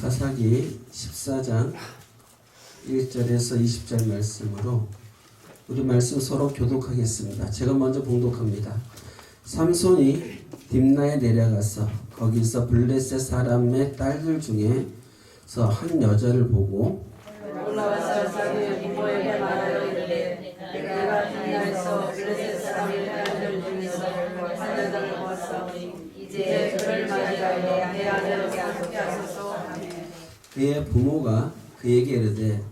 사사기 14장 1절에서 20절 말씀으로 우리 말씀 서로 교독하겠습니다. 제가 먼저 봉독합니다. 삼손이 딥나에 내려가서 거기서 블레셋 사람의 딸들 중에서 한 여자를 보고 올라와서 자기 부모에게 말하여 이르되 내가 딥나에서 블레셋 사람의 딸들 중에서 한 여자를 보았사오니 이제 그를 맞이하여 내 아내에게 하게 하소서. 아멘. 그의 부모가 그에게 이르되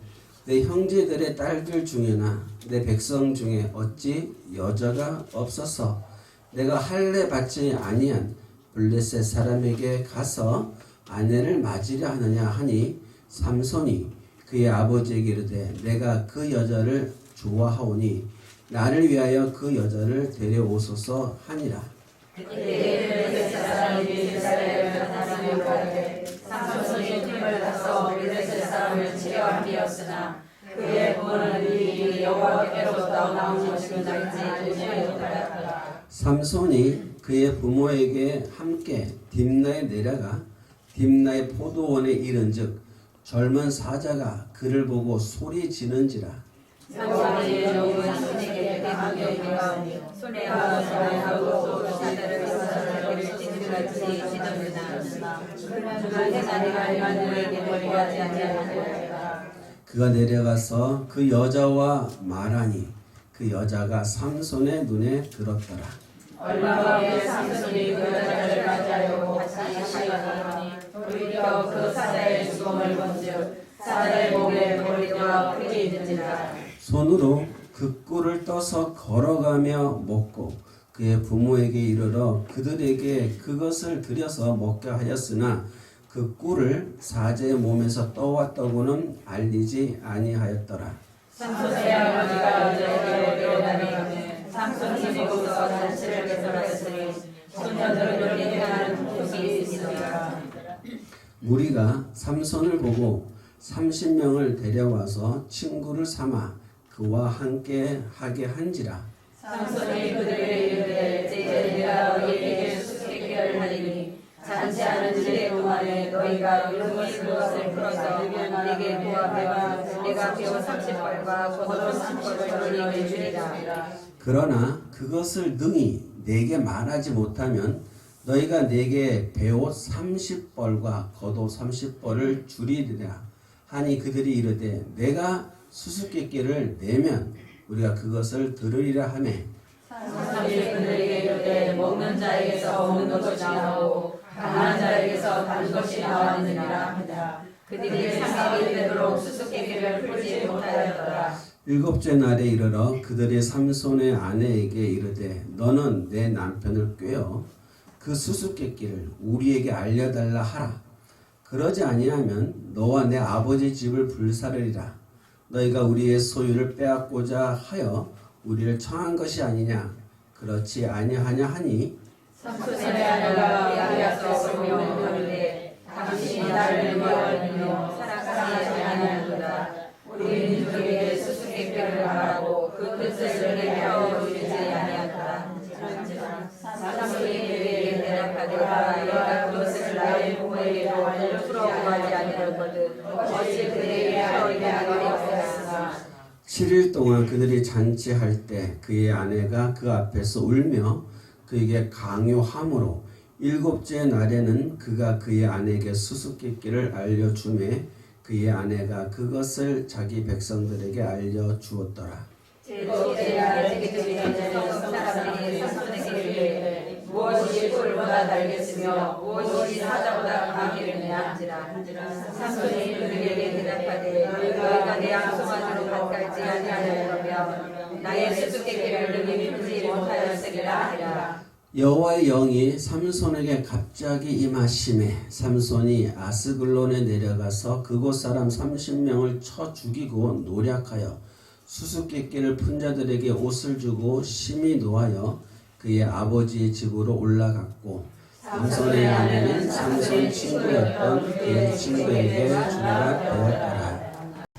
내 형제들의 딸들 중에나 내 백성 중에 어찌 여자가 없어서 내가 할례 받지 아니한 블레셋 사람에게 가서 아내를 맞으려 하느냐 하니 삼손이 그의 아버지에게 이르되 내가 그 여자를 좋아하오니 나를 위하여 그 여자를 데려오소서 하니라. 그때 블레셋 사람이 이스라엘을 나타나며 가되 삼손이 힘을 다써 블레셋 사람을 치려 함이었으나 그의 부모는 이 여호와께로부터 나온 것인지 도무하였더라. 삼손이 그의 부모에게 함께 딥나에 내려가 딥나의 포도원에 이른즉 젊은 사자가 그를 보고 소리 지는지라. 삼손이 여호와 손에게 함께 있으니 손에 하고 사자를 사자를 찢으같이 찢어지나 그는 해산이가 이만들에게 머리하지 아니하였더라. 그가 내려가서 그 여자와 말하니 그 여자가 삼손의 눈에 들었더라. 얼마 후에 삼손이 그 여자를 맞이하여 같이 시간하니 돌이켜 그 사자의 주검을 본즉 사자의 목에 머리가 크게 있는지라. 손으로 그 꿀을 떠서 걸어가며 먹고 그의 부모에게 이르러 그들에게 그것을 들여서 먹게 하였으나 그 꿀을 사자의 몸에서 떠왔다고는 알리지 아니하였더라. 삼손의 아버지가 여자에게 배워다니 삼손이 보고서 잔치를 개설하였으니 소녀들은 여기에 하는 곳이 있으니라. 무리가 삼손을 보고 30명을 데려와서 친구를 삼아 그와 함께 하게 한지라. 삼손이 그들에게 이르되 이제 내가 너희에게 수수께끼를 하리니 잔치하는 주의 동안에 너희가 용이 그것을 풀어서 내게 보아배와 내가 배우 30벌과 겉옷 10벌을 너희에게 주리라. 그러나 그것을 능히 내게 말하지 못하면 너희가 내게 베옷 30벌과 겉옷 30벌을 주리리라 하니 그들이 이르되 내가 수수께끼를 내면 우리가 그것을 들으리라 하며 삼손이 그들에게 이르되 먹는 자에게서 먹는 것이 나오고 강한 자에게서 단 것이 나왔느니라 하니라. 그들이 3일이 되도록 수수께끼를 풀지 못하였더라. 일곱째 날에 이르러 그들이 삼손의 아내에게 이르되 너는 내 남편을 꾀어 그 수수께끼를 우리에게 알려달라 하라. 그러지 아니하면 너와 내 아버지 집을 불사르리라. 너희가 우리의 소유를 빼앗고자 하여 우리를 청한 것이 아니냐. 그렇지 아니하냐 하니 삼손의 아내가 야하야서 오며 가로되 당신이 나를 미워하며 사랑하지 아니하는도다. 우리는 그에게 수수께끼를 말하고 그 뜻을 내게 펴주지 아니하더라. 삼손이 그에게 대답하되 내가 그것을 나의 부모에게도 알려주라고 하지 아니하거든 어찌 그에게 펴이게 하겠으나. 7일 동안 그들이 잔치할 때 그의 아내가 그 앞에서 울며 그에게 강요함으로 일곱째 날에는 그가 그의 아내에게 수수께끼를 알려주매 그의 아내가 그것을 자기 백성들에게 알려주었더라. 일곱째 날에 그들이 앉아서 사람들이 삼손에게 이르되 무엇이 꿀보다 달겠으며 무엇이 사자보다 강하겠느냐 한지라. 삼손이 그들에게 대답하되 너희가 내 양소만으로 가까이지 아니하였으며 나의 수수께끼를 능히 풀지 못하였으리라 하니라. 여호와의 영이 삼손에게 갑자기 임하심에 삼손이 아스글론에 내려가서 그곳 사람 30명을 쳐 죽이고 노략하여 수수께끼를 푼 자들에게 옷을 주고 심히 노하여 그의 아버지의 집으로 올라갔고 삼손의 아내는 삼손 친구였던 그의 친구에게 주가 되었더라.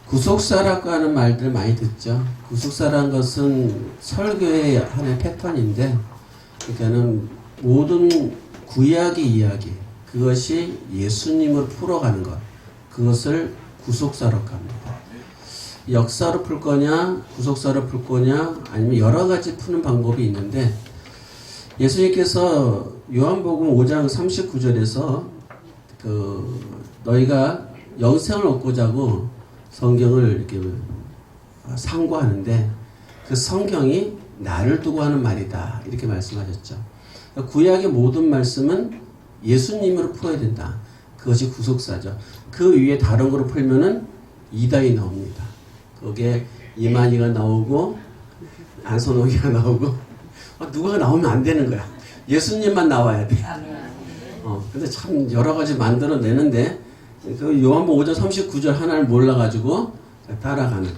구속사라고 하는 말들 많이 듣죠. 구속사라는 것은 설교의 하나의 패턴인데 그러니까는 모든 구약의 이야기 그것이 예수님으로 풀어가는 것 그것을 구속사로 합니다. 역사로 풀 거냐, 구속사로 풀 거냐, 아니면 여러 가지 푸는 방법이 있는데, 예수님께서 요한복음 5장 39절에서 너희가 영생을 얻고자 하고 성경을 이렇게 상고하는데, 그 성경이 나를 두고 하는 말이다, 이렇게 말씀하셨죠. 구약의 모든 말씀은 예수님으로 풀어야 된다. 그것이 구속사죠. 그 위에 다른 거로 풀면은 이단이 나옵니다. 거기에 이만희가 나오고 안선호기가 나오고 누가 나오면 안 되는 거야. 예수님만 나와야 돼. 근데 참 여러 가지 만들어내는데, 그 요한복음 5장 39절 하나를 몰라가지고 따라가는,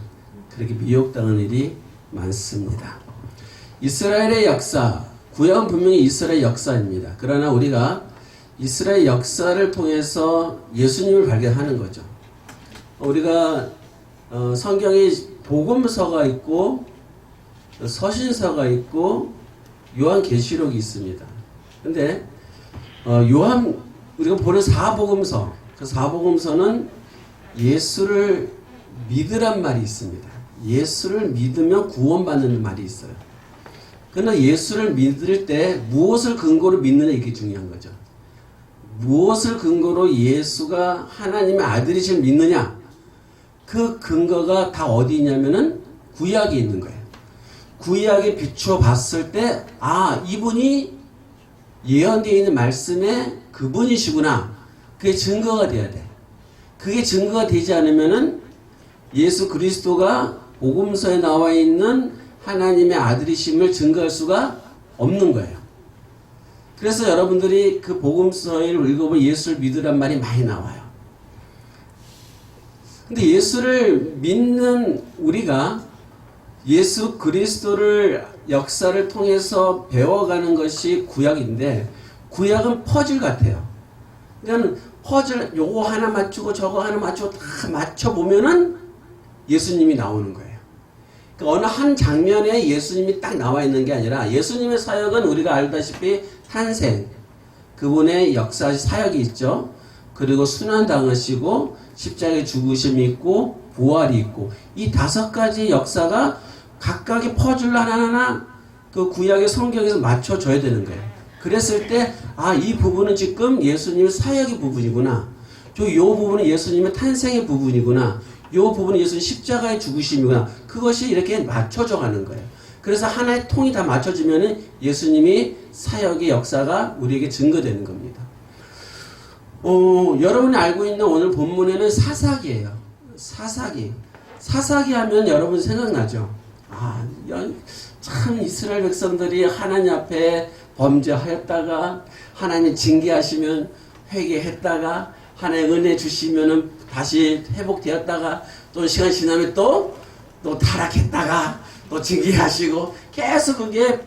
그렇게 미혹당하는 일이 많습니다. 이스라엘의 역사, 구약은 분명히 이스라엘 역사입니다. 그러나 우리가 이스라엘 역사를 통해서 예수님을 발견하는 거죠. 우리가 성경에 복음서가 있고 서신서가 있고 요한계시록이 있습니다. 근데 우리가 보는 사복음서, 그 사복음서는 예수를 믿으란 말이 있습니다. 예수를 믿으면 구원받는 말이 있어요. 그러나 예수를 믿을 때 무엇을 근거로 믿느냐, 이게 중요한 거죠. 무엇을 근거로 예수가 하나님의 아들이심을 믿느냐, 그 근거가 다 어디 있냐면은 구약에 있는 거예요. 구약에 비추어 봤을 때, 이분이 예언되어 있는 말씀에 그분이시구나, 그게 증거가 돼야 돼. 그게 증거가 되지 않으면은 예수 그리스도가 복음서에 나와 있는 하나님의 아들이심을 증거할 수가 없는 거예요. 그래서 여러분들이 그 복음서를 읽어보면 예수를 믿으란 말이 많이 나와요. 근데 예수를 믿는 우리가 예수 그리스도를 역사를 통해서 배워가는 것이 구약인데, 구약은 퍼즐 같아요. 그러니까 퍼즐 요거 하나 맞추고 저거 하나 맞추고 다 맞춰보면은 예수님이 나오는 거예요. 그러니까 어느 한 장면에 예수님이 딱 나와 있는 게 아니라, 예수님의 사역은 우리가 알다시피 탄생, 그분의 역사 사역이 있죠. 그리고 순환당하시고 십자가에 죽으심이 있고 부활이 있고, 이 5가지 역사가 각각의 퍼즐 하나하나 그 구약의 성경에서 맞춰줘야 되는 거예요. 그랬을 때 이 부분은 지금 예수님의 사역의 부분이구나, 요 부분은 예수님의 탄생의 부분이구나, 요 부분은 예수님 십자가의 죽으심이구나, 그것이 이렇게 맞춰져 가는 거예요. 그래서 하나의 통이 다 맞춰지면은 예수님이 사역의 역사가 우리에게 증거되는 겁니다. 여러분이 알고 있는 오늘 본문에는 사사기예요. 사사기 하면 여러분 생각나죠? 참 이스라엘 백성들이 하나님 앞에 범죄하였다가 하나님 징계하시면 회개했다가 하나님 은혜 주시면은 다시 회복되었다가 또 시간 지나면 또 타락했다가 또 징계하시고, 계속 그게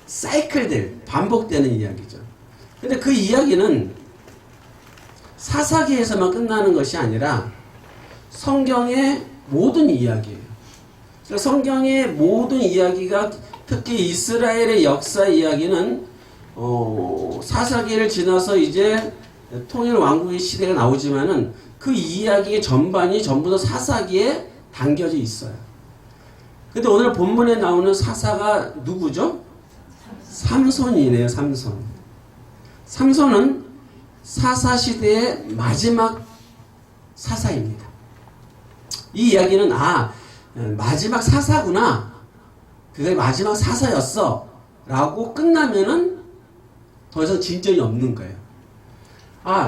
사이클들 반복되는 이야기죠. 근데 그 이야기는 사사기에서만 끝나는 것이 아니라 성경의 모든 이야기예요. 그러니까 성경의 모든 이야기가, 특히 이스라엘의 역사 이야기는 사사기를 지나서 이제 통일 왕국의 시대가 나오지만은 그 이야기의 전반이 전부 다 사사기에 담겨져 있어요. 근데 오늘 본문에 나오는 사사가 누구죠? 삼손이네요. 삼손은 사사시대의 마지막 사사입니다. 이 이야기는 마지막 사사구나, 그게 마지막 사사였어 라고 끝나면은 더 이상 진전이 없는 거예요.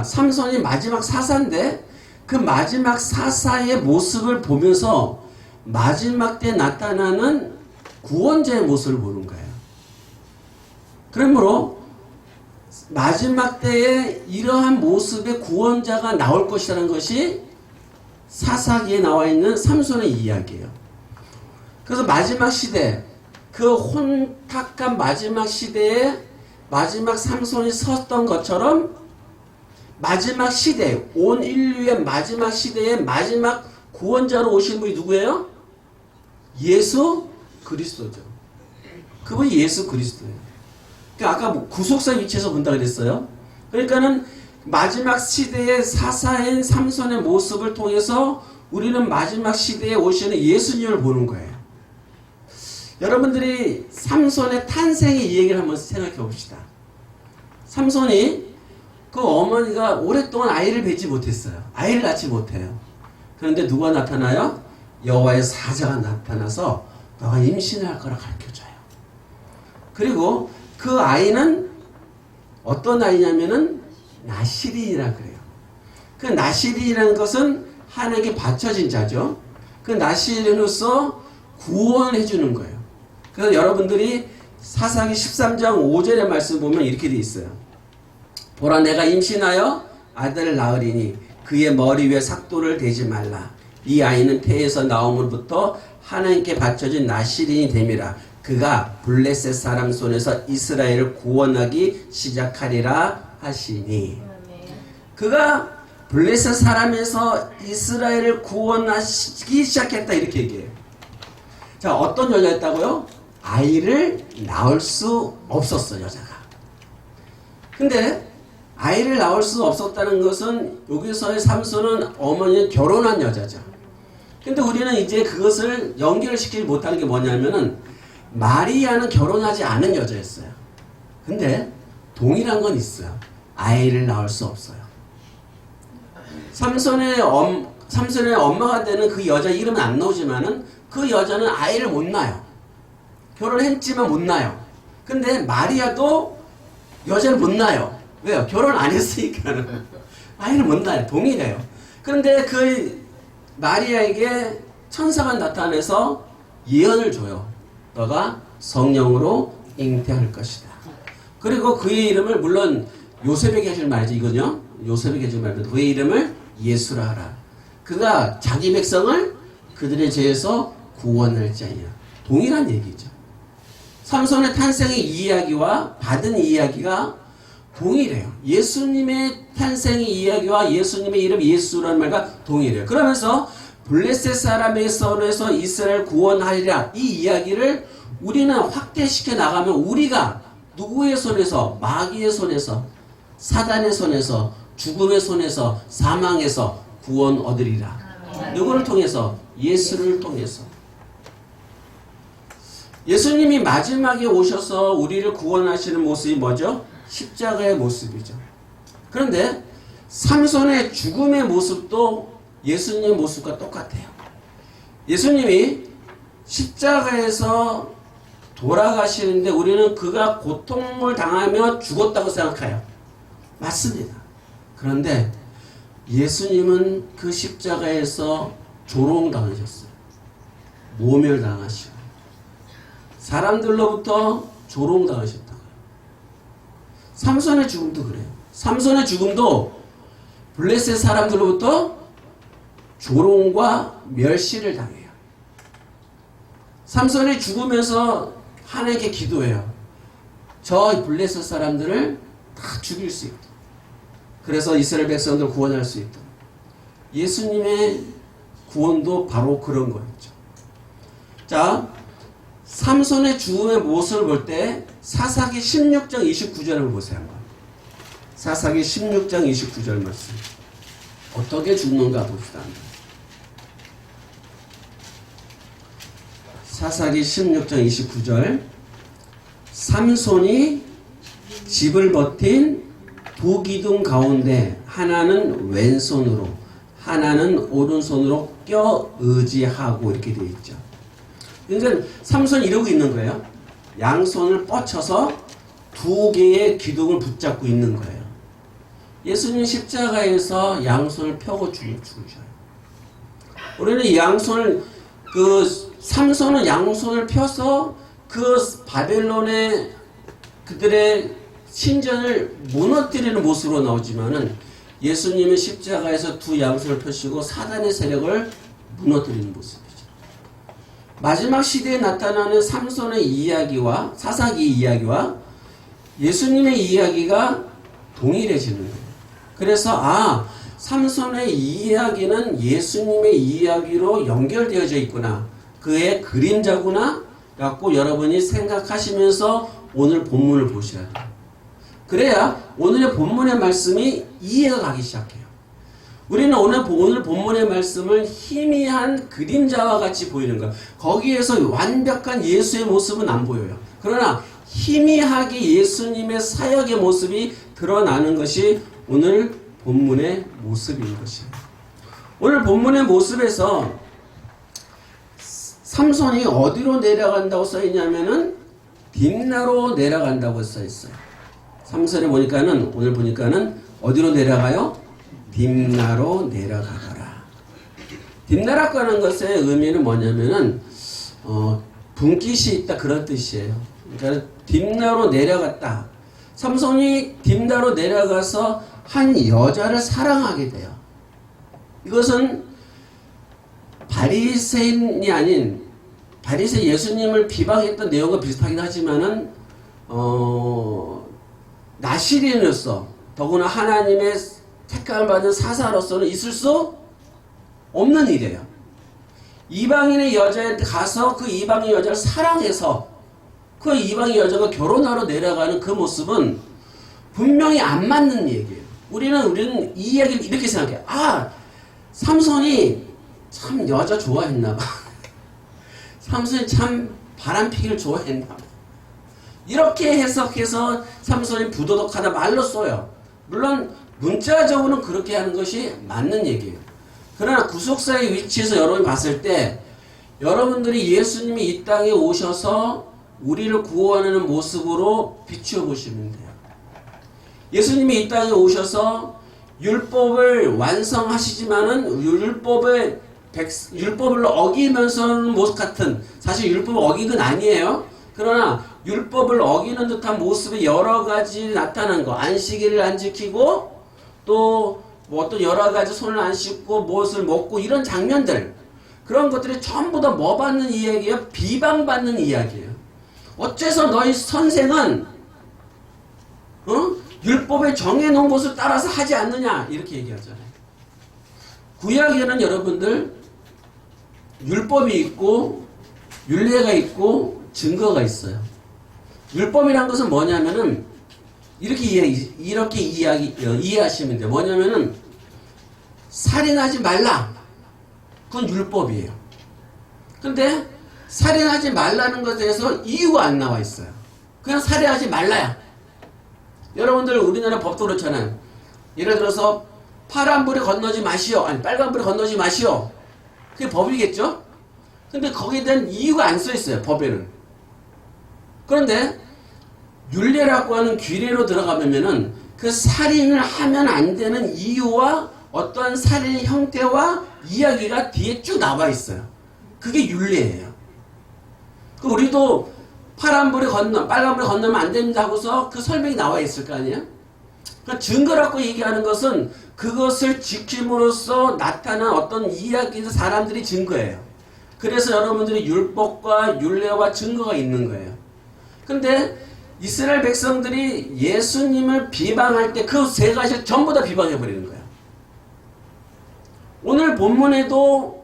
삼손이 마지막 사사인데, 그 마지막 사사의 모습을 보면서 마지막 때 나타나는 구원자의 모습을 보는 거예요. 그러므로 마지막 때에 이러한 모습의 구원자가 나올 것이라는 것이 사사기에 나와 있는 삼손의 이야기예요. 그래서 마지막 시대, 그 혼탁한 마지막 시대에 마지막 삼손이 섰던 것처럼, 마지막 시대, 온 인류의 마지막 시대에 마지막 구원자로 오신 분이 누구예요? 예수 그리스도죠. 그분이 예수 그리스도예요. 그러니까 아까 구속사 위치에서 본다 그랬어요. 그러니까는 마지막 시대의 사사인 삼손의 모습을 통해서 우리는 마지막 시대에 오시는 예수님을 보는 거예요. 여러분들이 삼손의 탄생의 이 얘기를 한번 생각해 봅시다. 삼손이 그 어머니가 오랫동안 아이를 뵙지 못했어요. 아이를 낳지 못해요. 그런데 누가 나타나요? 여호와의 사자가 나타나서 너가 임신을 할 거라 가르쳐줘요. 그리고 그 아이는 어떤 아이냐면은 나실인이라 그래요. 그 나실인이라는 것은 하나님께 바쳐진 자죠. 그 나실인으로서 구원을 해주는 거예요. 그래서 여러분들이 사사기 13장 5절의 말씀 보면 이렇게 돼 있어요. 보라 내가 임신하여 아들을 낳으리니 그의 머리 위에 삭도를 대지 말라. 이 아이는 태에서 나옴으로부터 하나님께 바쳐진 나실인이 됨이라. 그가 블레셋 사람 손에서 이스라엘을 구원하기 시작하리라 하시니. 그가 블레셋 사람에서 이스라엘을 구원하기 시작했다 이렇게 얘기해요. 자, 어떤 여자였다고요? 아이를 낳을 수 없었어, 여자가. 근데 아이를 낳을 수 없었다는 것은 여기서의 삼손은 어머니는 결혼한 여자죠. 근데 우리는 이제 그것을 연결시키지 못하는 게 뭐냐면은 마리아는 결혼하지 않은 여자였어요. 근데 동일한 건 있어요. 아이를 낳을 수 없어요. 삼손의 엄마가 되는 그 여자 이름은 안 나오지만은 그 여자는 아이를 못 낳아요. 결혼했지만 못 낳아요. 근데 마리아도 여자를 못 낳아요. 왜요? 결혼 안 했으니까는. 아이를 못 낳아요. 동일해요. 그런데 그 마리아에게 천사가 나타나서 예언을 줘요. 너가 성령으로 잉태할 것이다. 그리고 그의 이름을 물론 요셉에게 해줄 말이지 이거요. 요셉에게 해줄 말인데 그의 이름을 예수라 하라. 그가 자기 백성을 그들의 죄에서 구원할 자이야. 동일한 얘기죠. 삼손의 탄생의 이야기와 받은 이야기가 동일해요. 예수님의 탄생의 이야기와 예수님의 이름 예수라는 말과 동일해요. 그러면서 블레셋 사람의 손에서 이스라엘 구원하리라 이 이야기를 우리는 확대시켜 나가면 우리가 누구의 손에서 마귀의 손에서 사단의 손에서 죽음의 손에서 사망에서 구원 얻으리라. 누구를 통해서? 예수를 통해서. 예수님이 마지막에 오셔서 우리를 구원하시는 모습이 뭐죠? 십자가의 모습이죠. 그런데 삼손의 죽음의 모습도 예수님의 모습과 똑같아요. 예수님이 십자가에서 돌아가시는데 우리는 그가 고통을 당하며 죽었다고 생각해요. 맞습니다. 그런데 예수님은 그 십자가에서 조롱당하셨어요. 모멸당하시고 사람들로부터 조롱당하셨다고요. 삼손의 죽음도 그래요. 삼손의 죽음도 블레셋 사람들로부터 조롱과 멸시를 당해요. 삼손이 죽으면서 하나님께 기도해요. 저 블레셋 사람들을 다 죽일 수 있도록. 그래서 이스라엘 백성들 구원할 수 있도록. 예수님의 구원도 바로 그런 거였죠. 자, 삼손의 죽음의 모습을 볼 때 사사기 16장 29절을 보세요. 한번. 사사기 16장 29절 말씀. 어떻게 죽는가 봅시다. 사사기 16장 29절. 삼손이 집을 버틴 두 기둥 가운데 하나는 왼손으로 하나는 오른손으로 껴 의지하고 이렇게 되어 있죠. 그러니까 삼손이 이러고 있는 거예요. 양손을 뻗쳐서 두 개의 기둥을 붙잡고 있는 거예요. 예수님 십자가에서 양손을 펴고 죽으셔요. 우리는 양손을 삼손은 양손을 펴서 그 바벨론의 그들의 신전을 무너뜨리는 모습으로 나오지만은 예수님은 십자가에서 두 양손을 펴시고 사단의 세력을 무너뜨리는 모습이죠. 마지막 시대에 나타나는 삼손의 이야기와 사사기 이야기와 예수님의 이야기가 동일해지는 거예요. 그래서 삼손의 이야기는 예수님의 이야기로 연결되어져 있구나. 그의 그림자구나. 라고 여러분이 생각하시면서 오늘 본문을 보셔야 돼요. 그래야 오늘의 본문의 말씀이 이해가 가기 시작해요. 우리는 오늘 본문의 말씀을 희미한 그림자와 같이 보이는 거예요. 거기에서 완벽한 예수의 모습은 안 보여요. 그러나 희미하게 예수님의 사역의 모습이 드러나는 것이 오늘 본문의 모습인 것이에요. 오늘 본문의 모습에서 삼손이 어디로 내려간다고 써있냐면은 딥나로 내려간다고 써있어요. 3절에 보니까는 오늘 보니까는 어디로 내려가요? 딥나로 내려가거라. 딥나라고 하는 것의 의미는 뭐냐면은 분깃이 있다 그런 뜻이에요. 그러니까 딥나로 내려갔다. 삼손이 딥나로 내려가서 한 여자를 사랑하게 돼요. 이것은 바리새인이 아닌 바리새 예수님을 비방했던 내용과 비슷하긴 하지만은 나시린으로서 더구나 하나님의 택함을 받은 사사로서는 있을 수 없는 일이에요. 이방인의 여자에 가서 그 이방인 여자를 사랑해서 그 이방인 여자가 결혼하러 내려가는 그 모습은 분명히 안 맞는 얘기예요. 우리는 이 이야기를 이렇게 생각해요. 아, 삼손이 참 여자 좋아했나 봐. 삼손이 참 바람피기를 좋아했나 봐. 이렇게 해석해서 삼손이 부도덕하다 말로 써요. 물론 문자적으로는 그렇게 하는 것이 맞는 얘기예요. 그러나 구속사의 위치에서 여러분이 봤을 때 여러분들이 예수님이 이 땅에 오셔서 우리를 구원하는 모습으로 비추어 보시면 돼요. 예수님이 이 땅에 오셔서 율법을 완성하시지만은 율법을 어기면서는 모습 같은, 사실 율법을 어긴 건 아니에요. 그러나 율법을 어기는 듯한 모습이 여러 가지 나타난 거. 안식일을 안 지키고 또 뭐 어떤 여러 가지 손을 안 씻고 무엇을 먹고 이런 장면들, 그런 것들이 전부 다 뭐 받는 이야기예요? 비방받는 이야기예요. 어째서 너희 선생은 율법에 정해놓은 것을 따라서 하지 않느냐 이렇게 얘기하잖아요. 구약에는 여러분들 율법이 있고 율례가 있고 증거가 있어요. 율법이란 것은 뭐냐면은 이렇게 이해하시면 돼요. 뭐냐면은 살인하지 말라. 그건 율법이에요. 근데 살인하지 말라는 것에 대해서 이유가 안 나와 있어요. 그냥 살인하지 말라야. 여러분들 우리나라 법도 그렇잖아요. 예를 들어서 파란불에 건너지 마시오. 아니 빨간불에 건너지 마시오. 그게 법이겠죠? 근데 거기에 대한 이유가 안 써 있어요. 법에는. 그런데 율례라고 하는 규례로 들어가면은 그 살인을 하면 안 되는 이유와 어떠한 살인의 형태와 이야기가 뒤에 쭉 나와 있어요. 그게 율례예요. 우리도 파란불에 빨간불에 건너면 안 됩니다 하고서 그 설명이 나와 있을 거 아니에요? 그러니까 증거라고 얘기하는 것은 그것을 지킴으로써 나타난 어떤 이야기에서 사람들이 증거예요. 그래서 여러분들이 율법과 율례와 증거가 있는 거예요. 근데 이스라엘 백성들이 예수님을 비방할 때 그 세 가지를 전부 다 비방해버리는 거예요. 오늘 본문에도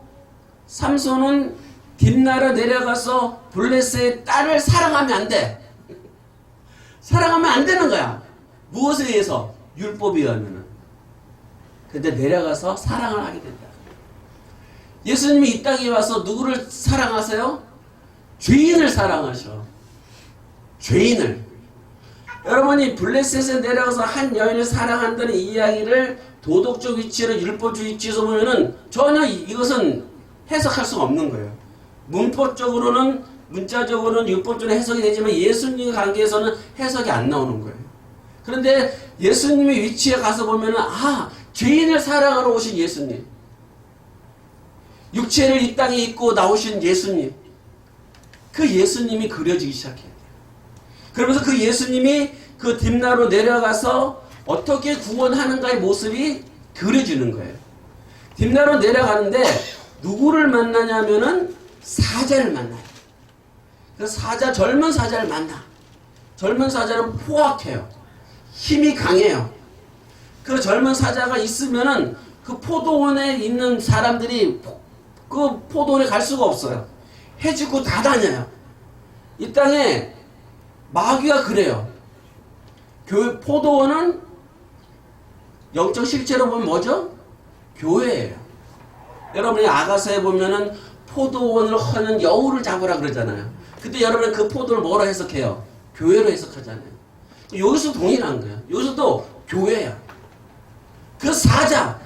삼손은 딥나라 내려가서 블레셋의 딸을 사랑하면 안 돼. 사랑하면 안 되는 거야. 무엇에 의해서? 율법에 의하면은. 근데 내려가서 사랑을 하게 된다. 예수님이 이 땅에 와서 누구를 사랑하세요? 죄인을 사랑하셔. 죄인을. 여러분이 블레셋에 내려가서 한 여인을 사랑한다는 이야기를 도덕적 위치로 율법적 위치에서 보면은 전혀 이것은 해석할 수가 없는 거예요. 문법적으로는 문자적으로는 율법적으로 해석이 되지만 예수님의 관계에서는 해석이 안 나오는 거예요. 그런데 예수님의 위치에 가서 보면은 죄인을 사랑하러 오신 예수님, 육체를 이 땅에 입고 나오신 예수님, 그 예수님이 그려지기 시작해요. 그러면서 그 예수님이 그 딥나로 내려가서 어떻게 구원하는가의 모습이 그려지는 거예요. 딥나로 내려가는데 누구를 만나냐면은 사자를 만나요. 그 젊은 사자를 만나. 젊은 사자는 포악해요. 힘이 강해요. 그 젊은 사자가 있으면은 그 포도원에 있는 사람들이 그 포도원에 갈 수가 없어요. 해지고 다 다녀요. 이 땅에 마귀가 그래요. 포도원은 영적 실체로 보면 뭐죠? 교회예요. 여러분이 아가서에 보면은 포도원을 허는 여우를 잡으라 그러잖아요. 그때 여러분은 그 포도를 뭐로 해석해요? 교회로 해석하잖아요. 여기서 동일한 거예요. 여기서도 교회야. 그 사자,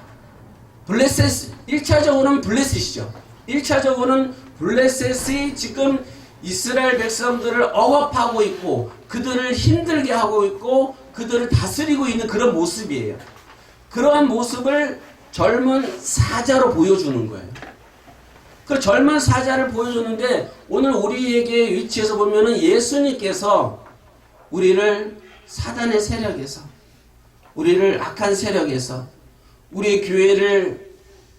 블레셋, 1차적으로는 블레셋이죠. 1차적으로는 블레셋이 지금 이스라엘 백성들을 억압하고 있고 그들을 힘들게 하고 있고 그들을 다스리고 있는 그런 모습이에요. 그러한 모습을 젊은 사자로 보여주는 거예요. 그 젊은 사자를 보여주는데 오늘 우리에게 위치에서 보면은 예수님께서 우리를 사단의 세력에서 우리를 악한 세력에서 우리의 교회를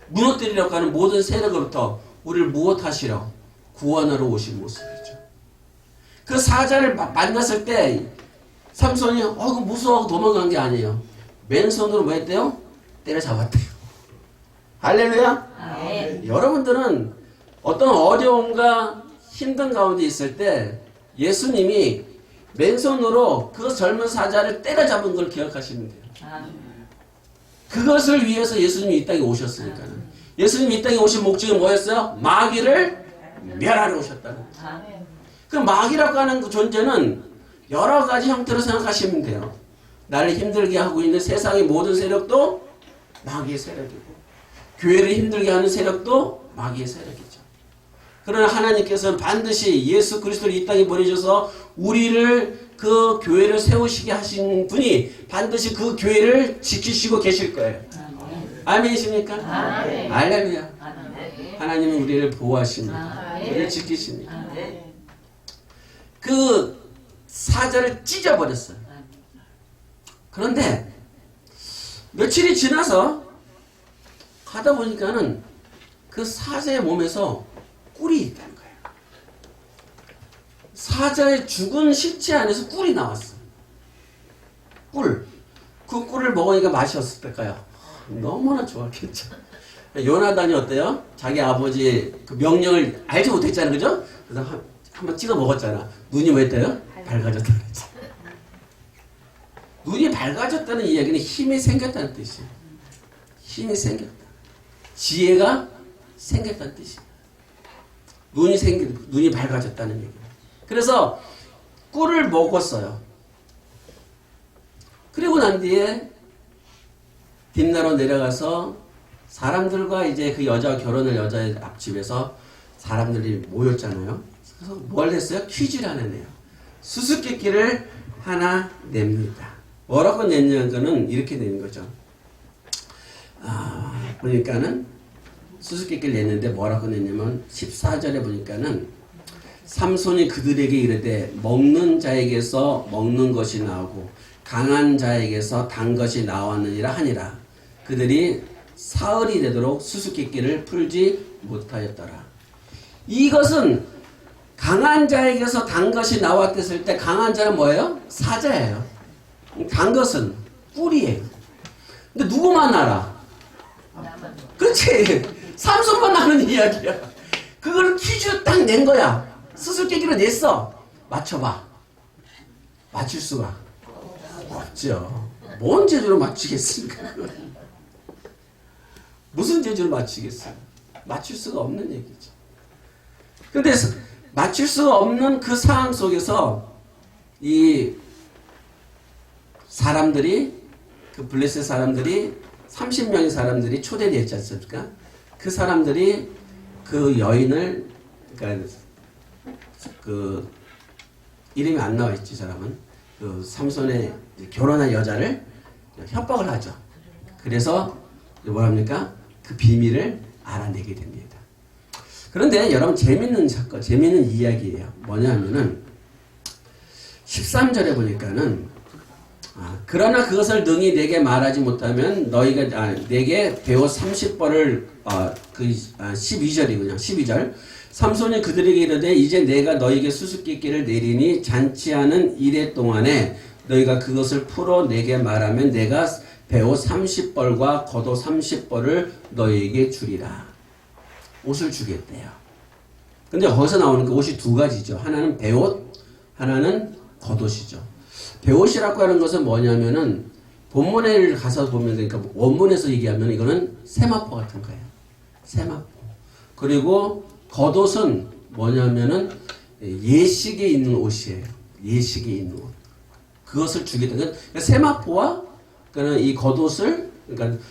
무너뜨리려고 하는 모든 세력으로부터 우리를 무엇하시려 구원하러 오신 모습이죠. 그 사자를 만났을 때 삼손이 그 무서워하고 도망간 게 아니에요. 맨손으로 뭐 했대요? 때려잡았대요. 할렐루야. 네. 여러분들은 어떤 어려움과 힘든 가운데 있을 때 예수님이 맨손으로 그 젊은 사자를 때려잡은 걸 기억하시면 돼요. 그것을 위해서 예수님이 이 땅에 오셨으니까요. 예수님이 이 땅에 오신 목적이 뭐였어요? 마귀를 멸하러 오셨다는 거예요. 그 마귀라고 하는 그 존재는 여러 가지 형태로 생각하시면 돼요. 나를 힘들게 하고 있는 세상의 모든 세력도 마귀의 세력이고 교회를 힘들게 하는 세력도 마귀의 세력이죠. 그러나 하나님께서는 반드시 예수 그리스도를 이 땅에 보내셔서 우리를 그 교회를 세우시게 하신 분이 반드시 그 교회를 지키시고 계실 거예요. 아멘이십니까? 아멘. 할렐루야. 아멘. 하나님은 우리를 보호하십니다. 아멘. 우리를 지키십니다. 아멘. 그 사자를 찢어버렸어요. 그런데 며칠이 지나서 가다 보니까는 그 사자의 몸에서 꿀이 있다는 거예요. 사자의 죽은 시체 안에서 꿀이 나왔어. 꿀. 그 꿀을 먹으니까 맛이 어땠을까요? 너무나 좋았겠죠. 요나단이 어때요? 자기 아버지 그 명령을 알지 못했잖아요. 그죠? 그래서 한번 찍어 먹었잖아. 눈이 뭐 했대요? 밝아졌다 그랬지. 눈이 밝아졌다는 이야기는 힘이 생겼다는 뜻이에요. 힘이 생겼다. 지혜가 생겼다는 뜻이에요. 눈이 밝아졌다는 얘기예요. 그래서 꿀을 먹었어요. 그리고 난 뒤에 딥나로 내려가서 사람들과 이제 그 여자와 결혼할 여자의 앞집에서 사람들이 모였잖아요. 그래서 뭘 했어요? 퀴즈를 하나 내요. 수수께끼를 하나 냅니다. 뭐라고 냈냐는 거는 이렇게 내는 거죠. 보니까는 수수께끼를 냈는데 뭐라고 냈냐면 14절에 보니까는 삼손이 그들에게 이르되 먹는 자에게서 먹는 것이 나오고 강한 자에게서 단 것이 나왔느니라 하니라. 그들이 사흘이 되도록 수수께끼를 풀지 못하였더라. 이것은 강한 자에게서 단 것이 나왔댔을 때 강한 자는 뭐예요? 사자예요. 단 것은 꿀이에요. 근데 누구만 알아? 그렇지. 삼손만 아는 이야기야. 그걸 퀴즈 딱 낸 거야. 수수께끼로 냈어. 맞춰봐. 맞출 수가 없죠. 뭔 재주로 맞추겠습니까? 무슨 재주로 맞추겠어요? 맞출 수가 없는 얘기죠. 근데 맞출 수가 없는 그 상황 속에서 이 사람들이 그 블레셋 사람들이 30명의 사람들이 초대되었지 않습니까? 그 사람들이 그 여인을 그러니까 그 이름이 안 나와 있지 사람은 그 삼손의 결혼한 여자를 협박을 하죠. 그래서 뭐합니까? 그 비밀을 알아내게 됩니다. 그런데 여러분 재밌는 사건, 재밌는 이야기예요. 뭐냐면은 13절에 보니까는 그러나 그것을 능히 내게 말하지 못하면 너희가 내게 배옷 30벌을 12절이군요. 12절 삼손이 그들에게 이르되 이제 내가 너희에게 수수께끼를 내리니 잔치하는 이래 동안에 너희가 그것을 풀어 내게 말하면 내가 배옷 30벌과 겉옷 30벌을 너희에게 주리라. 옷을 주겠대요. 근데 거기서 나오는 그 옷이 두 가지죠. 하나는 배옷, 하나는 겉옷이죠. 배옷이라고 하는 것은 뭐냐면은 본문에 가서 보면 그러니까 원문에서 얘기하면 이거는 세마포 같은 거예요. 세마포. 그리고 겉옷은 뭐냐면은 예식에 있는 옷이에요. 예식에 있는 옷. 그것을 주겠다. 그러니까 세마포와 그러니까 이 겉옷을 그러니까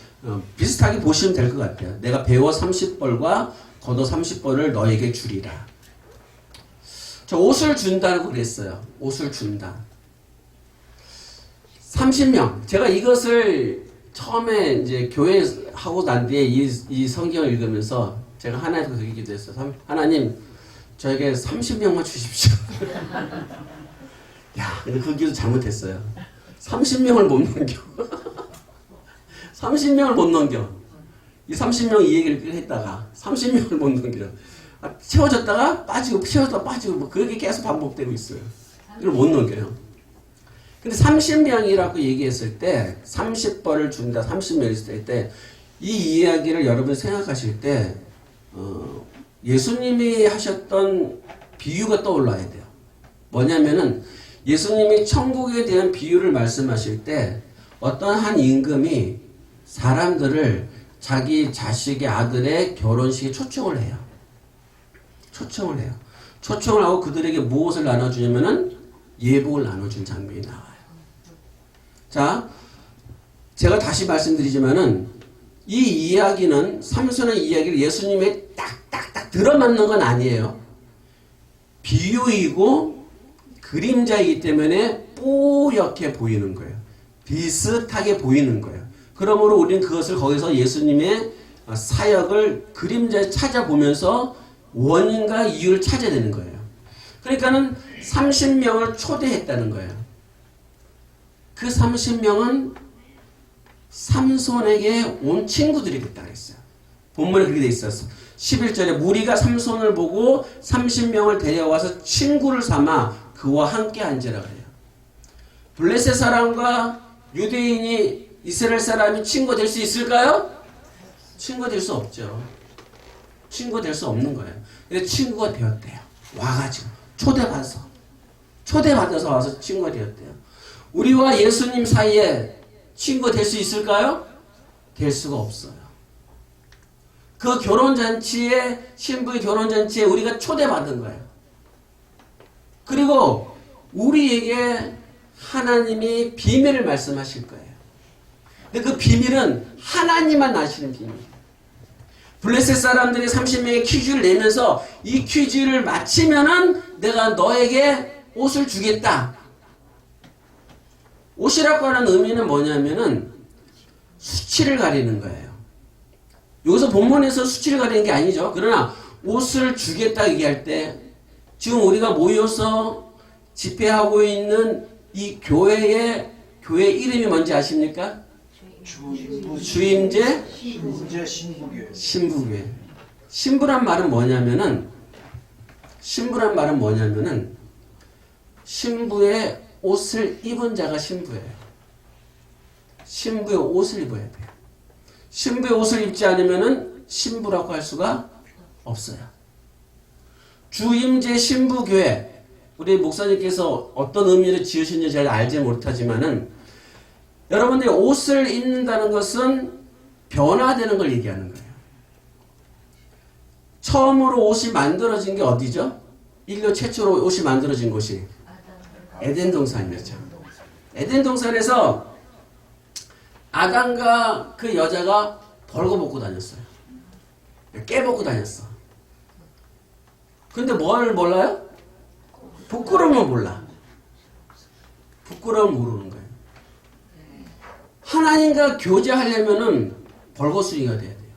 비슷하게 보시면 될 것 같아요. 내가 배워 30벌과 겉옷 30벌을 너에게 주리라. 저 옷을 준다고 그랬어요. 옷을 준다. 30명. 제가 이것을 처음에 이제 교회 하고 난 뒤에 이 성경을 읽으면서 제가 하나님께 그렇게 기도했어요. 하나님, 저에게 30명만 주십시오. 야, 근데 그 기도 잘못했어요. 30명을 못 넘겨. 30명을 못 넘겨. 이 30명 이 얘기를 했다가 30명을 못 넘겨. 채워졌다가 빠지고 채워졌다가 빠지고 뭐 그렇게 계속 반복되고 있어요. 이걸 못 넘겨요. 근데 30명이라고 얘기했을 때 30벌을 준다. 30명 있을 때 이 이야기를 여러분 생각하실 때 예수님이 하셨던 비유가 떠올라야 돼요. 뭐냐면은 예수님이 천국에 대한 비유를 말씀하실 때 어떤 한 임금이 사람들을 자기 자식의 아들의 결혼식에 초청을 해요. 초청을 해요. 초청을 하고 그들에게 무엇을 나눠주냐면은 예복을 나눠준 장면이 나와요. 자, 제가 다시 말씀드리지만은 이 이야기는 삼손의 이야기를 예수님의 딱딱딱 들어맞는 건 아니에요. 비유이고 그림자이기 때문에 뽀얗게 보이는 거예요. 비슷하게 보이는 거예요. 그러므로 우리는 그것을 거기서 예수님의 사역을 그림자에 찾아보면서 원인과 이유를 찾아야 되는 거예요. 그러니까는 30명을 초대했다는 거예요. 그 30명은 삼손에게 온 친구들이 됐다고 했어요. 본문에 그렇게 돼 있었어. 11절에 무리가 삼손을 보고 30명을 데려와서 친구를 삼아 그와 함께 앉으라 그래요. 블레셋 사람과 유대인이 이스라엘 사람이 친구 될 수 있을까요? 친구 될 수 없죠. 친구 될 수 없는 거예요. 근데 친구가 되었대요. 와가지고 초대받아서 와서 친구가 되었대요. 우리와 예수님 사이에 친구 될 수 있을까요? 될 수가 없어요. 그 결혼잔치에 신부의 결혼잔치에 우리가 초대받은 거예요. 그리고 우리에게 하나님이 비밀을 말씀하실 거예요. 근데 그 비밀은 하나님만 아시는 비밀이에요. 블레셋 사람들이 30명의 퀴즈를 내면서 이 퀴즈를 마치면은 내가 너에게 옷을 주겠다. 옷이라고 하는 의미는 뭐냐면은 수치를 가리는 거예요. 여기서 본문에서 수치를 가리는 게 아니죠. 그러나 옷을 주겠다 얘기할 때 지금 우리가 모여서 집회하고 있는 이 교회 이름이 뭔지 아십니까? 주임제 신부교회. 신부란 말은 뭐냐면은 신부의 옷을 입은 자가 신부예요. 신부의 옷을 입어야 돼요. 신부의 옷을 입지 않으면은 신부라고 할 수가 없어요. 주임제 신부교회. 우리 목사님께서 어떤 의미를 지으신지 잘 알지 못하지만은 여러분들이 옷을 입는다는 것은 변화되는 걸 얘기하는 거예요. 처음으로 옷이 만들어진 게 어디죠? 인류 최초로 옷이 만들어진 곳이 에덴 동산이었죠. 에덴 동산에서 아담과 그 여자가 벌거벗고 다녔어요. 깨벗고 다녔어. 근데 뭘 몰라요? 부끄러움을 몰라. 부끄러움을 모르는 거예요. 하나님과 교제하려면은 벌거숭이가 돼야 돼요.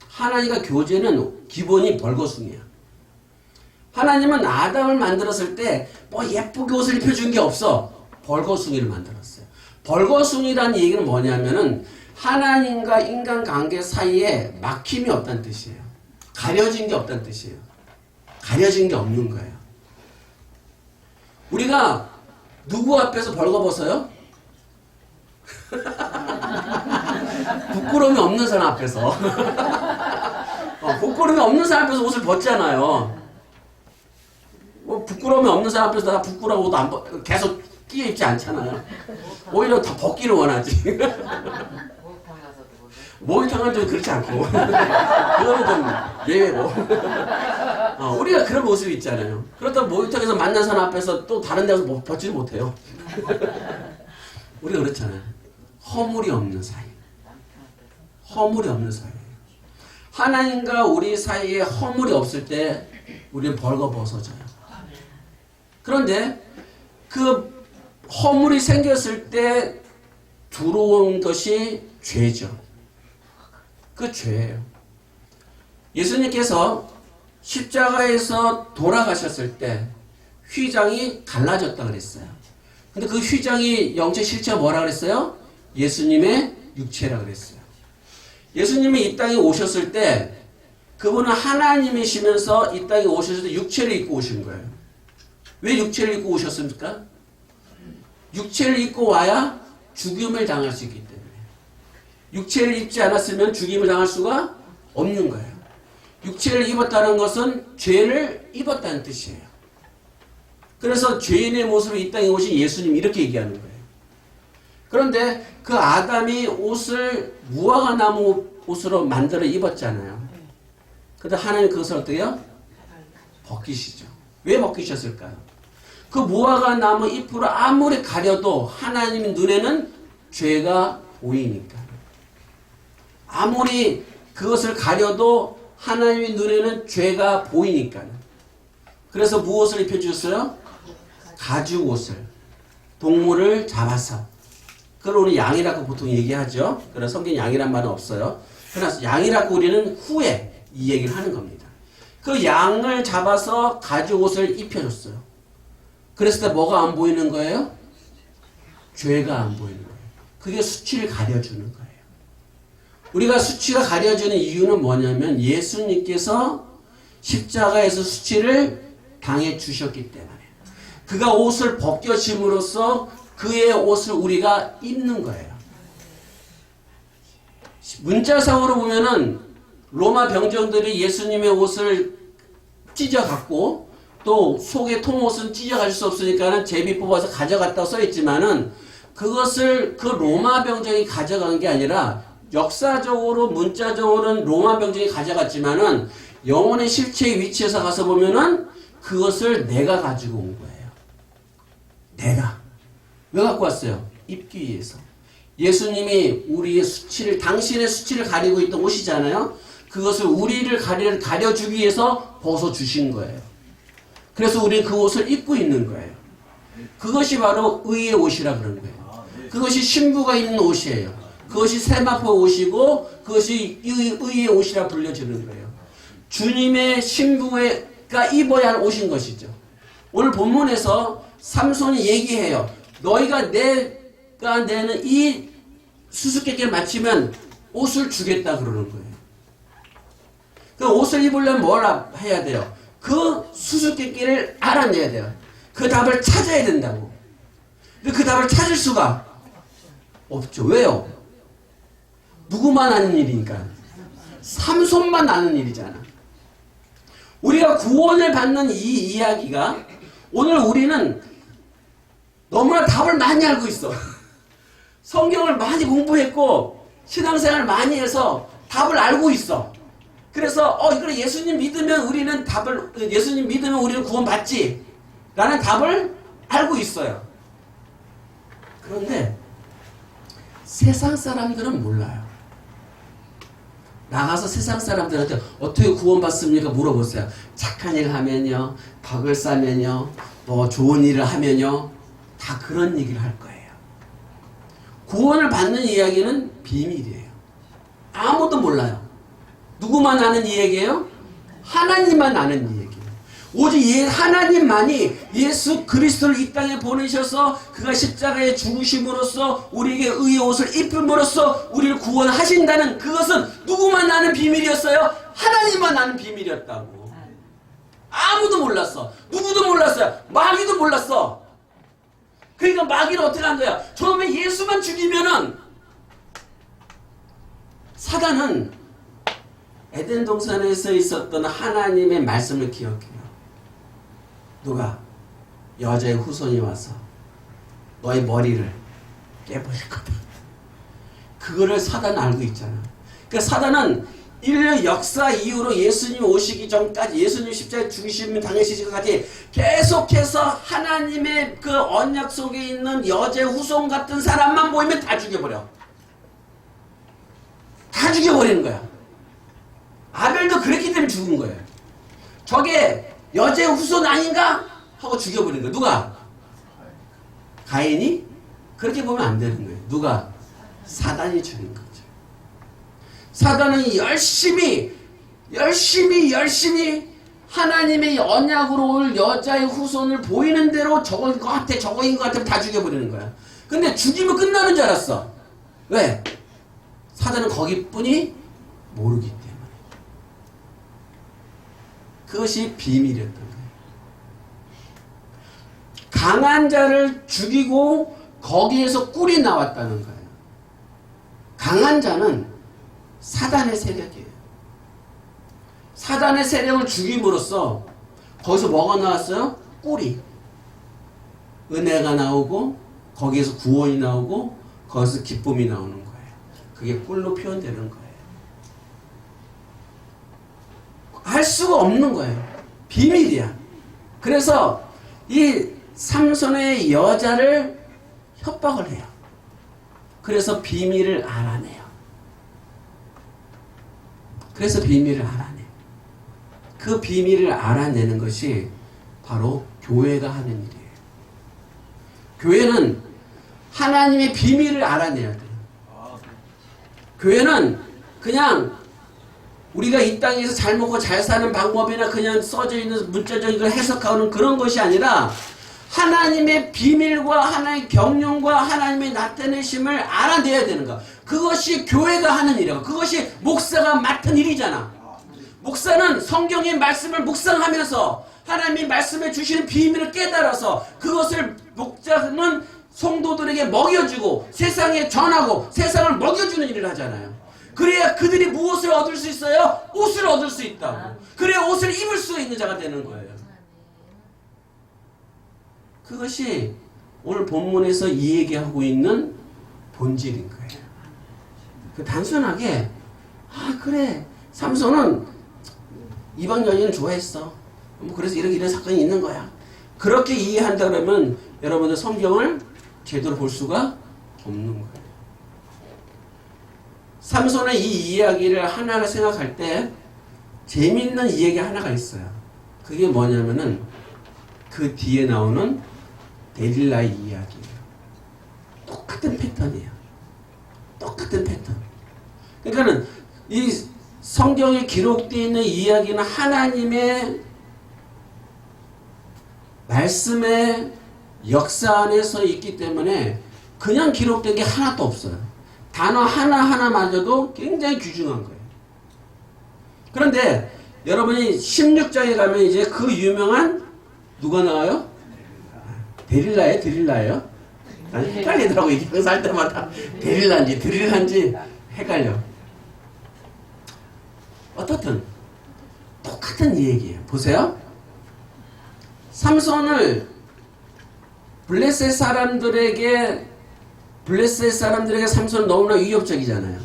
하나님과 교제는 기본이 벌거숭이야. 하나님은 아담을 만들었을 때 뭐 예쁘게 옷을 입혀준 게 없어. 벌거숭이를 만들었어요. 벌거숭이라는 얘기는 뭐냐면은 하나님과 인간관계 사이에 막힘이 없다는 뜻이에요. 가려진 게 없다는 뜻이에요. 가려진 게 없는 거예요. 우리가 누구 앞에서 벌거벗어요? 부끄러움이 없는 사람 앞에서 부끄러움이 없는 사람 앞에서 옷을 벗잖아요. 뭐 부끄러움이 없는 사람 앞에서 다 부끄러워도 안 계속 끼어 입지 않잖아요. 오히려 더 벗기를 원하지. 목욕탕 가서도 보세요. 목욕탕은 좀 그렇지 않고 그거는 좀 예외고 우리가 그런 모습이 있잖아요. 그렇다고 목욕탕에서 만난 사람 앞에서 또 다른 데서 벗지를 못해요. 우리가 그렇잖아요. 허물이 없는 사이. 허물이 없는 사이. 하나님과 우리 사이에 허물이 없을 때 우리는 벌거벗어져요. 그런데 그 허물이 생겼을 때 들어온 것이 죄죠. 그 죄예요. 예수님께서 십자가에서 돌아가셨을 때 휘장이 갈라졌다 그랬어요. 근데 그 휘장이 영적 실체가 뭐라 그랬어요? 예수님의 육체라 그랬어요. 예수님이 이 땅에 오셨을 때 그분은 하나님이시면서 이 땅에 오셨을 때 육체를 입고 오신 거예요. 왜 육체를 입고 오셨습니까? 육체를 입고 와야 죽임을 당할 수 있기 때문에. 육체를 입지 않았으면 죽임을 당할 수가 없는 거예요. 육체를 입었다는 것은 죄를 입었다는 뜻이에요. 그래서 죄인의 모습으로 이 땅에 오신 예수님 이렇게 얘기하는 거예요. 그런데 그 아담이 옷을 무화과 나무 옷으로 만들어 입었잖아요. 그런데 하나님 그것을 어떻게 해요? 벗기시죠. 왜 벗기셨을까요? 그 무화과 나무 잎으로 아무리 가려도 하나님 눈에는 죄가 보이니까. 아무리 그것을 가려도 하나님의 눈에는 죄가 보이니까. 그래서 무엇을 입혀주셨어요? 가죽 옷을. 동물을 잡아서. 그걸 우리 양이라고 보통 얘기하죠. 그래서 성경 양이란 말은 없어요. 그래서 양이라고 우리는 후에 이 얘기를 하는 겁니다. 그 양을 잡아서 가죽 옷을 입혀줬어요. 그랬을 때 뭐가 안 보이는 거예요? 죄가 안 보이는 거예요. 그게 수치를 가려주는 거예요. 우리가 수치가 가려지는 이유는 뭐냐면 예수님께서 십자가에서 수치를 당해 주셨기 때문에 그가 옷을 벗겨짐으로써 그의 옷을 우리가 입는 거예요. 문자상으로 보면은 로마 병정들이 예수님의 옷을 찢어갖고 또 속에 통옷은 찢어갈 수 없으니까는 제비 뽑아서 가져갔다고 써있지만은 그것을 그 로마 병정이 가져간 게 아니라 역사적으로 문자적으로는 로마 병정이 가져갔지만은 영혼의 실체의 위치에서 가서 보면은 그것을 내가 가지고 온 거예요. 내가. 왜 갖고 왔어요? 입기 위해서. 예수님이 우리의 수치를, 당신의 수치를 가리고 있던 옷이잖아요. 그것을 우리를 가려주기 위해서 벗어주신 거예요. 그래서 우리는 그 옷을 입고 있는 거예요. 그것이 바로 의의 옷이라 그런 거예요. 그것이 신부가 입는 옷이에요. 그것이 세마포 옷이고 그것이 의의 옷이라 불려지는 거예요. 주님의 신부가 입어야 할 옷인 것이죠. 오늘 본문에서 삼손이 얘기해요. 너희가 내가 내는 이 수수께끼를 마치면 옷을 주겠다 그러는 거예요. 그 옷을 입으려면 뭘 해야 돼요? 그 수수께끼를 알아내야 돼요. 그 답을 찾아야 된다고. 근데 그 답을 찾을 수가 없죠. 왜요? 누구만 아는 일이니까. 삼손만 아는 일이잖아. 우리가 구원을 받는 이 이야기가 오늘 우리는 너무나 답을 많이 알고 있어. 성경을 많이 공부했고 신앙생활을 많이 해서 답을 알고 있어. 그래서 이걸 예수님 믿으면 예수님 믿으면 우리는 구원받지 라는 답을 알고 있어요. 그런데 세상 사람들은 몰라요. 나가서 세상 사람들한테 어떻게 구원받습니까? 물어보세요. 착한 일 하면요, 덕을 쌓으면요, 뭐 좋은 일을 하면요, 다 그런 얘기를 할 거예요. 구원을 받는 이야기는 비밀이에요. 아무도 몰라요. 누구만 아는 이야기예요? 하나님만 아는 이야기예요. 오직 하나님만이 예수 그리스도를 이 땅에 보내셔서 그가 십자가에 죽으심으로써 우리에게 의의 옷을 입힘으로써 우리를 구원하신다는 그것은 누구만 아는 비밀이었어요? 하나님만 아는 비밀이었다고. 아무도 몰랐어. 누구도 몰랐어요. 마귀도 몰랐어. 그러니까 마귀는 어떻게 한 거야? 처음에 예수만 죽이면은 사단은 에덴 동산에서 있었던 하나님의 말씀을 기억해요. 누가? 여자의 후손이 와서 너의 머리를 깨버릴 거다. 그거를 사단은 알고 있잖아. 그러니까 사단은 인류 역사 이후로 예수님 오시기 전까지, 예수님 십자가에 죽으시면 당하시기까지 계속해서 하나님의 그 언약 속에 있는 여자의 후손 같은 사람만 보이면 다 죽여버려. 다 죽여버리는 거야. 아벨도 그랬기 때문에 죽은 거예요. 저게 여자의 후손 아닌가? 하고 죽여버리는 거예요. 누가? 가인이? 그렇게 보면 안 되는 거예요. 누가? 사단이 죽인 거죠. 사단은 열심히 하나님의 언약으로 올 여자의 후손을 보이는 대로 저거인 것 같아, 저거인 것 같아 다 죽여버리는 거야. 근데 죽이면 끝나는 줄 알았어. 왜? 사단은 거기뿐이 모르기 때문에. 그것이 비밀이었던 거예요. 강한 자를 죽이고 거기에서 꿀이 나왔다는 거예요. 강한 자는 사단의 세력이에요. 사단의 세력을 죽임으로써 거기서 뭐가 나왔어요? 꿀이. 은혜가 나오고 거기에서 구원이 나오고 거기서 기쁨이 나오는 거예요. 그게 꿀로 표현되는 거예요. 할 수가 없는 거예요. 비밀이야. 그래서 이 삼손의 여자를 협박을 해요. 그래서 비밀을 알아내요. 그래서 비밀을 알아내요. 그 비밀을 알아내는 것이 바로 교회가 하는 일이에요. 교회는 하나님의 비밀을 알아내야 돼요. 교회는 그냥 우리가 이 땅에서 잘 먹고 잘 사는 방법이나 그냥 써져 있는 문자적인 걸 해석하는 그런 것이 아니라 하나님의 비밀과 하나님의 경륜과 하나님의 나타내심을 알아내야 되는 거. 그것이 교회가 하는 일이고 그것이 목사가 맡은 일이잖아. 목사는 성경의 말씀을 묵상하면서 하나님이 말씀해 주시는 비밀을 깨달아서 그것을 목자는 성도들에게 먹여주고 세상에 전하고 세상을 먹여주는 일을 하잖아요. 그래야 그들이 무엇을 얻을 수 있어요? 옷을 얻을 수 있다고. 그래야 옷을 입을 수 있는 자가 되는 거예요. 그것이 오늘 본문에서 이 얘기하고 있는 본질인 거예요. 그 단순하게 그래 삼손은 이방 여인을 좋아했어. 뭐 그래서 이런 사건이 있는 거야. 그렇게 이해한다 그러면 여러분들 성경을 제대로 볼 수가 없는 거예요. 삼손의 이 이야기를 하나를 생각할 때 재미있는 이야기 하나가 있어요. 그게 뭐냐면은 그 뒤에 나오는 데릴라의 이야기예요. 똑같은 패턴이에요. 똑같은 패턴. 그러니까는 이 성경에 기록되어 있는 이야기는 하나님의 말씀의 역사 안에서 있기 때문에 그냥 기록된 게 하나도 없어요. 단어 하나하나마저도 굉장히 귀중한 거예요. 그런데 여러분이 16장에 가면 이제 그 유명한 누가 나와요? 데릴라예요? 난 헷갈리더라고. 이게 항상 할 때마다 데릴라인지 헷갈려. 어떻든 똑같은 얘기예요. 보세요. 삼손을 블레셋 사람들에게 삼손은 너무나 위협적이잖아요.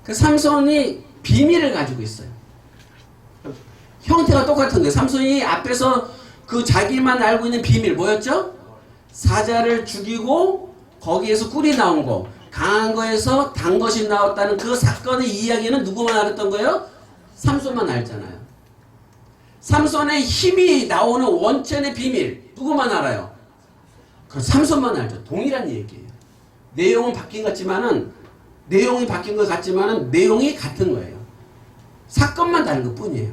그 삼손이 비밀을 가지고 있어요. 형태가 똑같은 거예요. 삼손이 앞에서 그 자기만 알고 있는 비밀 뭐였죠? 사자를 죽이고 거기에서 꿀이 나온 거, 강한 거에서 단 것이 나왔다는 그 사건의 이야기는 누구만 알았던 거예요? 삼손만 알잖아요. 삼손의 힘이 나오는 원천의 비밀 누구만 알아요? 그 삼손만 알죠. 동일한 얘기예요. 내용은 바뀐 것 같지만은 내용이 같은 거예요. 사건만 다른 것 뿐이에요.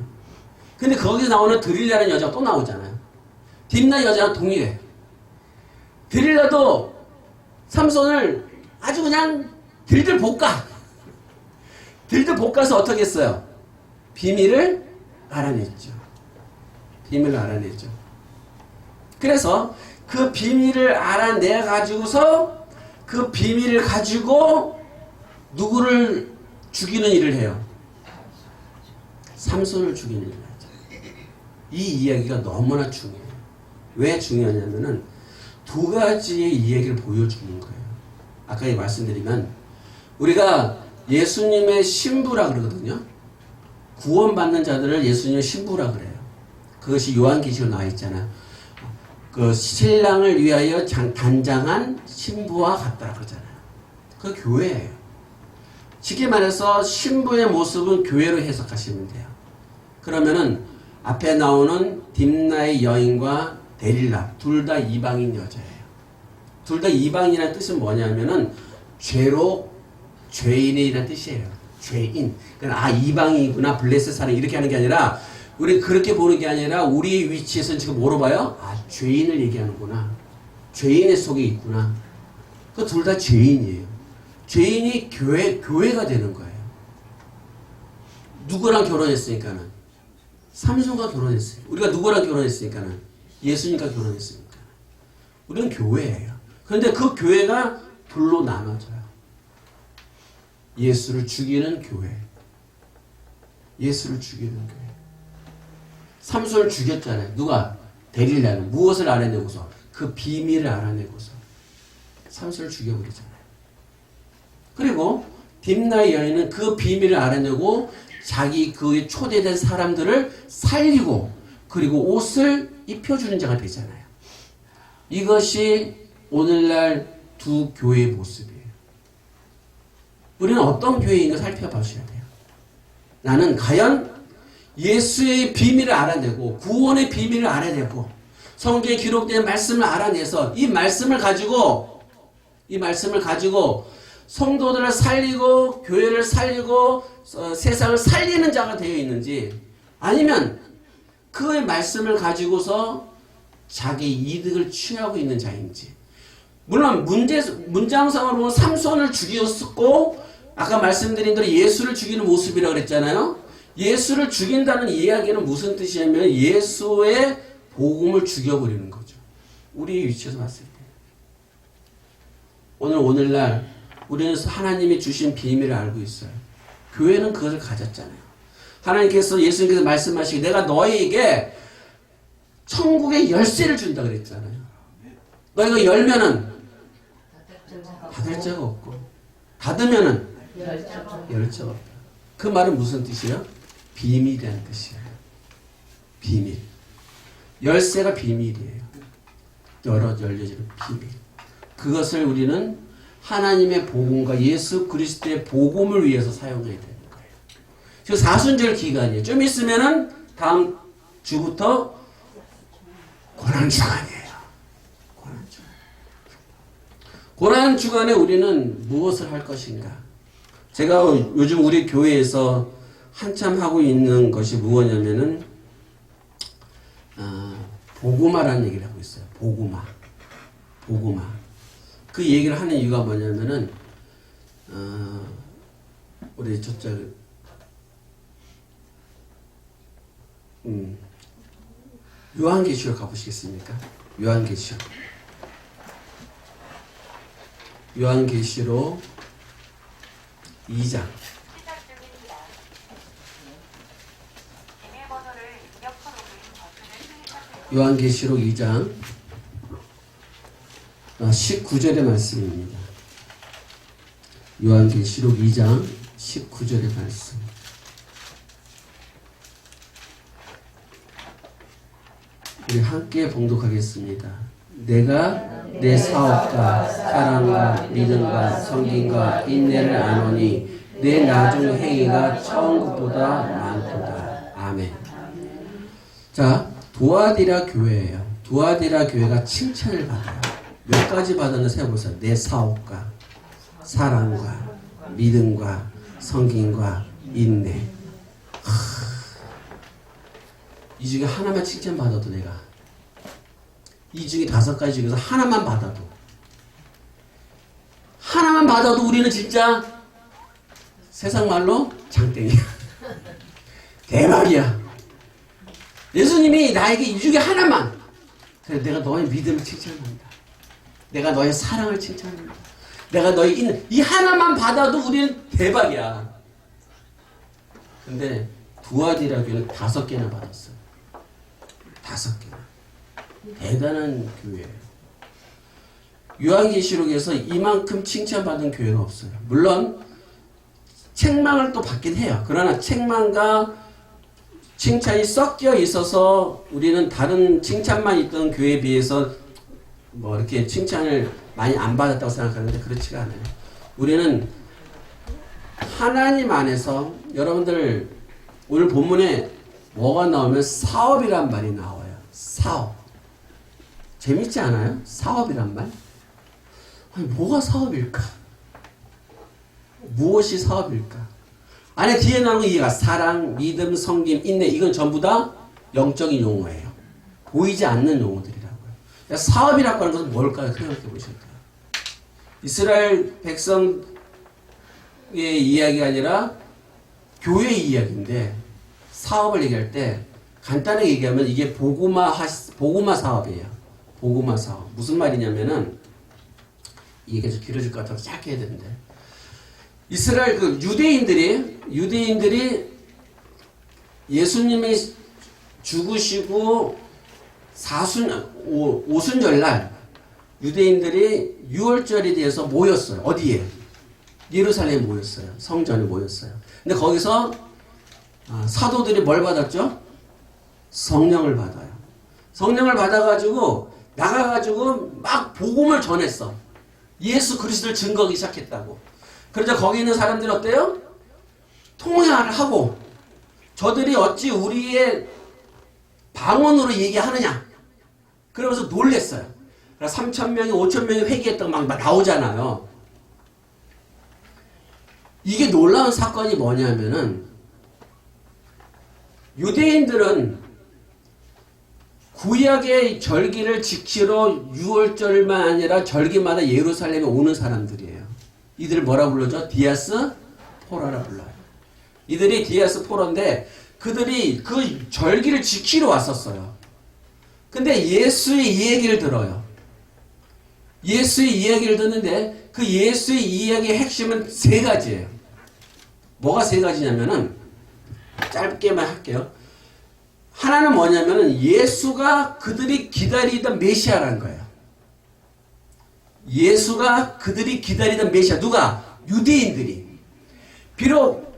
근데 거기서 나오는 드릴라는 여자가 또 나오잖아요. 딥나 여자랑 동일해. 드릴라도 삼손을 아주 그냥 들들 볶아. 들들 볶아서 어떻게 했어요? 비밀을 알아냈죠. 그래서 그 비밀을 알아내 가지고서 그 비밀을 가지고 누구를 죽이는 일을 해요? 삼손을 죽이는 일을 하죠. 이 이야기가 너무나 중요해요. 왜 중요하냐면은 두 가지의 이야기를 보여주는 거예요. 아까 말씀드리면 우리가 예수님의 신부라 그러거든요. 구원받는 자들을 예수님의 신부라 그래요. 그것이 요한계시록 나와 있잖아요. 그 신랑을 위하여 단장한 신부와 같다 그러잖아요. 그 교회예요. 쉽게 말해서 신부의 모습은 교회로 해석하시면 돼요. 그러면은 앞에 나오는 딥나의 여인과 데릴라 둘 다 이방인 여자예요. 둘 다 이방인이라는 뜻은 뭐냐면은 죄인이라는 뜻이에요. 죄인. 그러니까 이방인이구나 블레셋 사람 이렇게 하는 게 아니라 우리 그렇게 보는 게 아니라 우리의 위치에서는 지금 뭐로 봐요? 죄인을 얘기하는구나. 죄인의 속에 있구나. 그 둘 다 죄인이에요. 죄인이 교회가 되는 거예요. 누구랑 결혼했으니까는? 삼손과 결혼했어요. 우리가 누구랑 결혼했으니까는? 예수님과 결혼했으니까. 우리는 교회예요. 그런데 그 교회가 둘로 나눠져요. 예수를 죽이는 교회. 예수를 죽이는 교회. 삼손을 죽였잖아요. 누가? 데릴라는. 무엇을 알아내고서? 그 비밀을 알아내고서. 삼손을 죽여버리잖아요. 그리고 딥나의 여인은 그 비밀을 알아내고 자기 그 초대된 사람들을 살리고 그리고 옷을 입혀주는 자가 되잖아요. 이것이 오늘날 두 교회의 모습이에요. 우리는 어떤 교회인가 살펴보셔야 돼요. 나는 과연 예수의 비밀을 알아내고 구원의 비밀을 알아내고 성경에 기록된 말씀을 알아내서 이 말씀을 가지고 성도들을 살리고 교회를 살리고 세상을 살리는 자가 되어 있는지 아니면 그 말씀을 가지고서 자기 이득을 취하고 있는 자인지. 물론 문장상으로 보면 삼손을 죽였었고 아까 말씀드린 대로 예수를 죽이는 모습이라고 그랬잖아요. 예수를 죽인다는 이야기는 무슨 뜻이냐면 예수의 복음을 죽여버리는 거죠. 우리의 위치에서 봤을 때. 오늘날 우리는 하나님이 주신 비밀을 알고 있어요. 교회는 그것을 가졌잖아요. 하나님께서 예수님께서 말씀하시기 내가 너희에게 천국의 열쇠를 준다 그랬잖아요. 너희가 열면은 닫을 자가 없고 닫으면은 열 자가 없다. 그 말은 무슨 뜻이에요? 비밀이라는 뜻이에요. 비밀. 열쇠가 비밀이에요. 열려지는 비밀. 그것을 우리는 하나님의 복음과 예수 그리스도의 복음을 위해서 사용해야 되는 거예요. 지금 사순절 기간이에요. 좀 있으면은 다음 주부터 고난주간이에요. 고난주간에 우리는 무엇을 할 것인가? 제가 요즘 우리 교회에서 한참 하고 있는 것이 무엇이냐면은 복음화라는 얘기를 하고 있어요. 복음화. 그 얘기를 하는 이유가 뭐냐면은 우리 저쪽 요한계시록 가보시겠습니까? 요한계시록 2장. 요한계시록 2장 19절의 말씀입니다. 요한계시록 2장 19절의 말씀. 우리 함께 봉독하겠습니다. 내가 내 사업과 사랑과 믿음과 성김과 인내를 아노니 내 나중 행위가 천국보다 많도다. 아멘. 자, 두아디라 교회예요. 두아디라 교회가 칭찬을 받아요. 몇 가지 받았는 세워보세요. 내 사업과 사랑과 믿음과 성김과 인내. 이 중에 하나만 칭찬받아도 내가 이 중에 5가지 중에서 하나만 받아도 우리는 진짜 세상 말로 장땡이야. 대박이야. 예수님이 나에게 이 중에 하나만. 그래, 내가 너의 믿음을 칭찬한다. 내가 너의 사랑을 칭찬한다. 내가 너의 있는 이 하나만 받아도 우리는 대박이야. 근데 두아디라 교회는 5개나 받았어. 5개나. 대단한 교회예요. 요한계시록에서 이만큼 칭찬받은 교회가 없어요. 물론 책망을 또 받긴 해요. 그러나 책망과 칭찬이 섞여 있어서 우리는 다른 칭찬만 있던 교회에 비해서 뭐 이렇게 칭찬을 많이 안 받았다고 생각하는데 그렇지가 않아요. 우리는 하나님 안에서 여러분들 오늘 본문에 뭐가 나오면 사업이란 말이 나와요. 사업. 재밌지 않아요? 사업이란 말? 아니, 뭐가 사업일까? 무엇이 사업일까? 안에 뒤에 나오는 이해가 사랑, 믿음, 섬김, 인내 이건 전부 다 영적인 용어예요. 보이지 않는 용어들이라고요. 그러니까 사업이라고 하는 것은 뭘까요? 생각해 보셔야 돼요. 이스라엘 백성의 이야기가 아니라 교회의 이야기인데 사업을 얘기할 때 간단하게 얘기하면 이게 복음화 사업이에요. 복음화 사업. 무슨 말이냐면은 이게 계속 길어질 것 같아서 짧게 해야 되는데 이스라엘 그 유대인들이 예수님이 죽으시고 오순절날 유대인들이 유월절에 대해서 모였어요. 어디에? 예루살렘에 모였어요. 성전에 모였어요. 근데 거기서 사도들이 뭘 받았죠? 성령을 받아요. 성령을 받아가지고 나가가지고 막 복음을 전했어. 예수 그리스도를 증거하기 시작했다고. 그러자 거기 있는 사람들이 어때요? 통회를 하고 저들이 어찌 우리의 방언으로 얘기하느냐. 그러면서 놀랬어요. 3,000명이 5,000명이 회개했다고 막 나오잖아요. 이게 놀라운 사건이 뭐냐면은 유대인들은 구약의 절기를 지키러 6월절만 아니라 절기마다 예루살렘에 오는 사람들이에요. 이들을 뭐라 불러죠? 디아스 포라라 불러요. 이들이 디아스 포라인데 그들이 그 절기를 지키러 왔었어요. 근데 예수의 이야기를 들어요. 예수의 이야기를 듣는데 그 예수의 이야기의 핵심은 3가지예요. 뭐가 3가지냐면은 짧게만 할게요. 하나는 뭐냐면은 예수가 그들이 기다리던 메시아라는 거예요. 예수가 그들이 기다리던 메시아. 누가? 유대인들이. 비록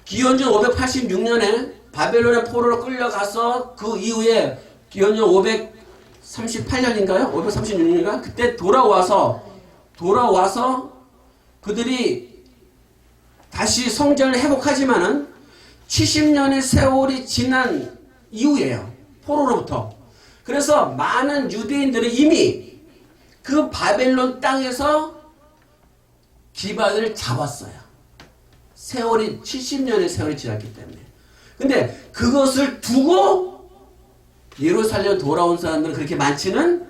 기원전 586년에 바벨론의 포로로 끌려가서 그 이후에 기원전 538년인가요? 536년인가? 그때 돌아와서 그들이 다시 성전을 회복하지만은 70년의 세월이 지난 이후에요. 포로로부터. 그래서 많은 유대인들이 이미 그 바벨론 땅에서 기반을 잡았어요. 세월이 70년의 세월이 지났기 때문에. 근데 그것을 두고 예루살렘 돌아온 사람들은 그렇게 많지는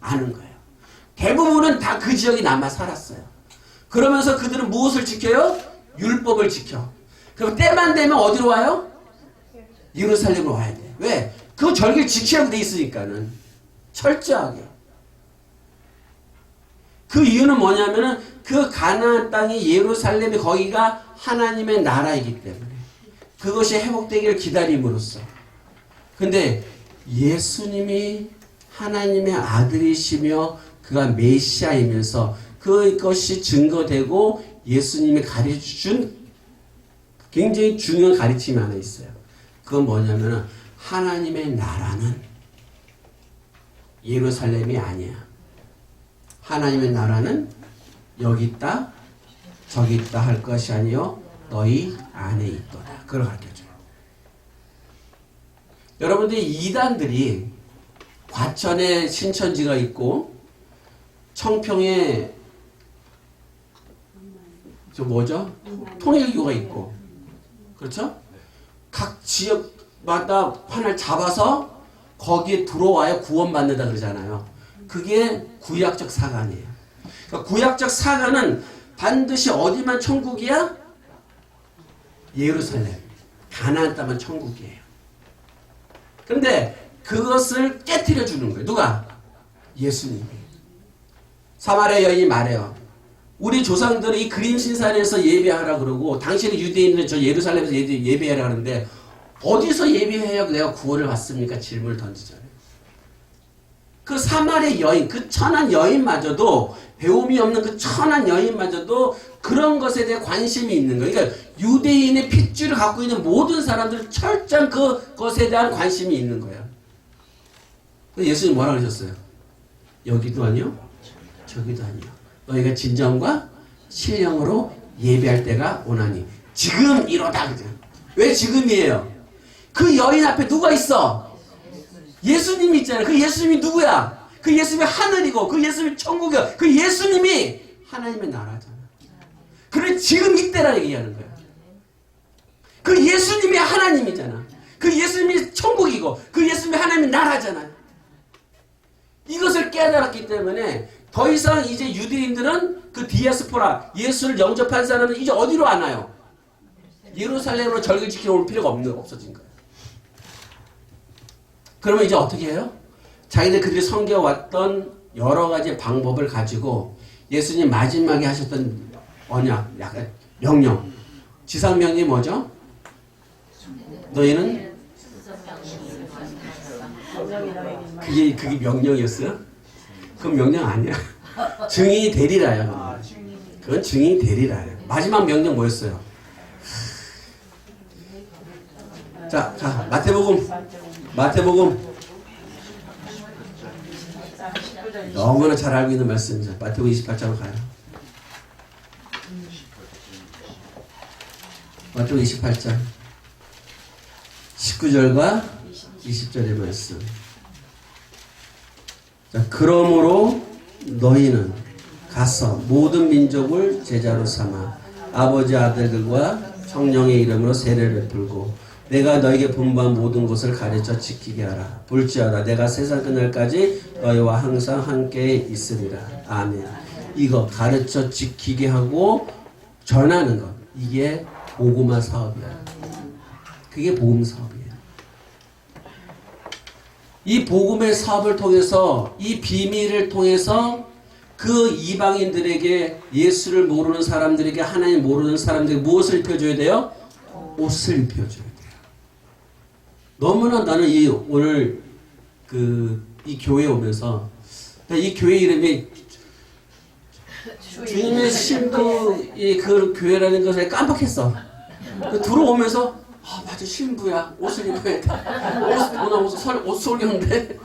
않은 거예요. 대부분은 다 그 지역에 남아 살았어요. 그러면서 그들은 무엇을 지켜요? 율법을 지켜. 그럼 때만 되면 어디로 와요? 예루살렘으로 와야 돼. 왜? 그 절기를 지키라고 돼 있으니까는. 철저하게. 그 이유는 뭐냐면은 그 가나안 땅이 예루살렘이 거기가 하나님의 나라이기 때문에. 그것이 회복되기를 기다림으로써. 근데 예수님이 하나님의 아들이시며 그가 메시아이면서 그것이 증거되고 예수님이 가르쳐준 굉장히 중요한 가르침이 하나 있어요. 그건 뭐냐면은 하나님의 나라는 예루살렘이 아니야. 하나님의 나라는 여기 있다 저기 있다 할 것이 아니요 너희 안에 있도다. 그걸 가르쳐줘요. 여러분들이 이단들이 과천에 신천지가 있고 청평에 통일교가 있고 그렇죠? 각 지역마다 판을 잡아서 거기에 들어와야 구원받는다 그러잖아요. 그게 구약적 사관이에요. 그러니까 구약적 사관은 반드시 어디만 천국이야? 예루살렘, 가나안 땅은 천국이에요. 근데 그것을 깨트려 주는 거예요. 누가? 예수님이. 사마리아 여인이 말해요. 우리 조상들이 이 그림 신산에서 예배하라 그러고 당신의 유대인들은 저 예루살렘에서 예배하라 하는데 어디서 예비하여 내가 구원을 받습니까? 질문을 던지잖아요. 그 사마리아 여인, 그 천한 여인마저도, 배움이 없는 그 천한 여인마저도 그런 것에 대해 관심이 있는 거예요. 그러니까 유대인의 핏줄을 갖고 있는 모든 사람들은 철저한 그것에 대한 관심이 있는 거예요. 예수님 뭐라 그러셨어요? 여기도 아니요, 저기도 아니요. 너희가 진정과 신령으로 예배할 때가 오나니. 지금 이러다. 그죠? 왜 지금이에요? 그 여인 앞에 누가 있어? 예수님이 있잖아요. 그 예수님이 누구야? 그 예수님이 하늘이고 그 예수님이 천국이야. 그 예수님이 하나님의 나라잖아. 그래 지금 이때라 얘기하는 거야. 그 예수님이 하나님이잖아. 그 예수님이 천국이고 그 예수님이 하나님의 나라잖아. 이것을 깨달았기 때문에 더 이상 이제 유대인들은 그 디아스포라, 예수를 영접한 사람은 이제 어디로 안 와요? 예루살렘으로 절기 지키러 올 필요가 없어진 거예요. 그러면 이제 어떻게 해요? 그들이 섬겨왔던 여러 가지 방법을 가지고 예수님 마지막에 하셨던 언약, 약간 명령. 지상명령이 뭐죠? 너희는 그게 명령이었어요? 그건 명령 아니야. 증인이 되리라요. 그건 증인이 되리라요. 마지막 명령 뭐였어요? 자, 마태복음 너무나 잘 알고 있는 말씀이죠. 마태복음 28장으로 가요. 마태복음 28장 19절과 20절의 말씀. 자, 그러므로 너희는 가서 모든 민족을 제자로 삼아 아버지 아들들과 성령의 이름으로 세례를 베풀고 내가 너에게 분부한 모든 것을 가르쳐 지키게 하라. 볼지어다 내가 세상 끝날까지 너희와 항상 함께 있으리라. 아멘. 이거 가르쳐 지키게 하고 전하는 것, 이게 복음화 사업이야. 그게 복음 사업이에요. 이 복음의 사업을 통해서, 이 비밀을 통해서 그 이방인들에게, 예수를 모르는 사람들에게, 하나님 모르는 사람들에게 무엇을 입혀줘야 돼요? 옷을 입혀줘야 돼요. 너무나 나는 오늘 이 교회에 오면서 이 교회 이름이 주님의 신부의 그 교회라는 것을 깜빡했어. 들어오면서 맞아, 신부야. 옷을 입어야겠다. 옷 속였는데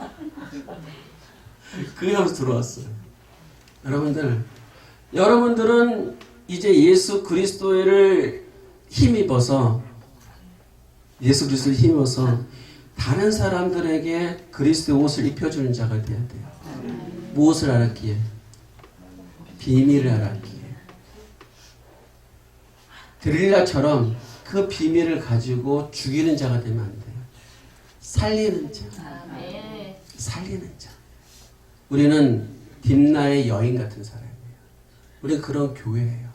그게 하면서 들어왔어요. 여러분들은 이제 예수 그리스도를 힘입어서, 예수 그리스도를 힘입어서 다른 사람들에게 그리스도의 옷을 입혀주는 자가 돼야 돼요. 무엇을 알았기에? 비밀을 알았기에. 드릴라처럼 그 비밀을 가지고 죽이는 자가 되면 안 돼요. 살리는 자. 살리는 자. 우리는 딥나의 여인 같은 사람이에요. 우리는 그런 교회예요.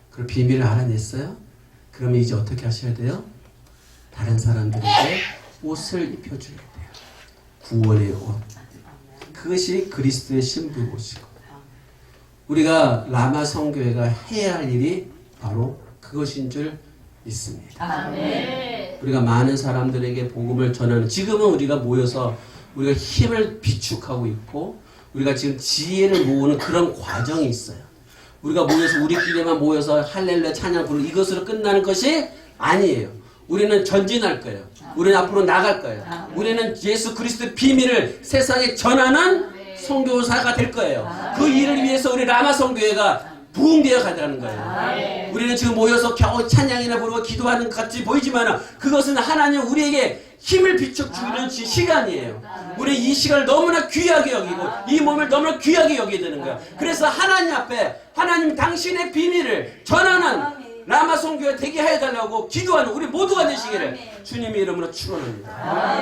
그 비밀을 알아냈어요? 그러면 이제 어떻게 하셔야 돼요? 다른 사람들에게 옷을 입혀줘야 돼요. 구원의 옷. 그것이 그리스도의 신부의 옷이고, 우리가 라마 성교회가 해야 할 일이 바로 그것인 줄 믿습니다. 아멘. 우리가 많은 사람들에게 복음을 전하는, 지금은 우리가 모여서 우리가 힘을 비축하고 있고 우리가 지금 지혜를 모으는 그런 과정이 있어요. 우리가 우리끼리만 모여서 할렐루야 찬양 부르는 이것으로 끝나는 것이 아니에요. 우리는 전진할 거예요. 우리는 앞으로 나갈 거예요. 우리는 예수 그리스도의 비밀을 세상에 전하는 선교사가 될 거예요. 그 일을 위해서 우리 라마 선교회가 부흥되어 가자는 거예요. 우리는 지금 모여서 겨우 찬양이나 부르고 기도하는 것 같이 보이지만 그것은 하나님 우리에게 힘을 비춰주는 시간이에요. 우리 이 시간을 너무나 귀하게 여기고 이 몸을 너무나 귀하게 여기게 되는 거예요. 그래서 하나님 앞에 하나님 당신의 비밀을 전하는 라마 선교회 되게 해달라고 기도하는 우리 모두가 되시기를 주님의 이름으로 축원합니다.